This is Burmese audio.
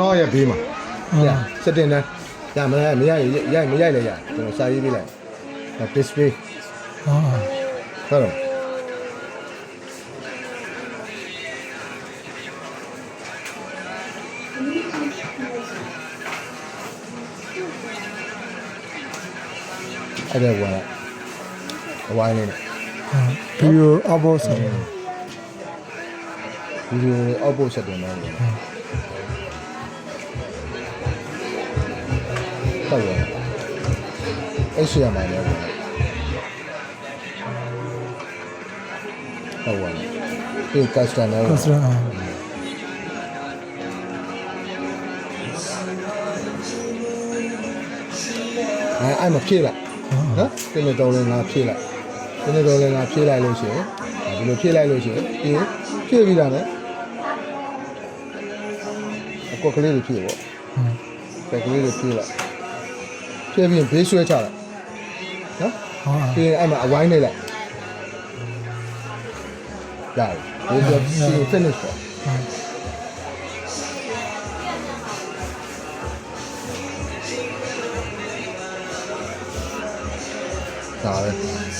တော့ရဘေးမှာစတင်တန်းရမရမရရမရလည်းရကျွန်တော်စာရေးပေးလိုက် display ဟုတ်တော့အဲ့ဒါကအဝိုင်းလေးနဲ့ ဗီဒီယိုအောက်ဘောဆက်တယ် ဗီဒီယိုအောက်ပို့ဆက်တင်တော့ဟုတ်ပါအဲ့ရှိရမှာလည်းဟုတ်ပါဒီ customer ကစရာအဲ့မဖြည့်လိုက်နော်တင်းနေတော်လည်းငါဖြည့်လိုက်တင်းနေတော်လည်းငါဖြည့်လိုက်လို့ရှိရင်ဒီလိုဖြည့်လိုက်လို့ရှိရင်ပြီးဖြည့်ပြီးတာနဲ့အကွက်ကလေးတွေဖြည့်ပေါ့ကွက်ကလေးတွေဖြည့်လိုက်ဖြည့်ပြီးဘေးဆွဲချလိုက်နော်ပြီးရင်အဲ့မှာအဝိုင်းနေလိုက်ရတယ်ဘေးဆွဲပြီး finish ပေါ့ဒါပဲ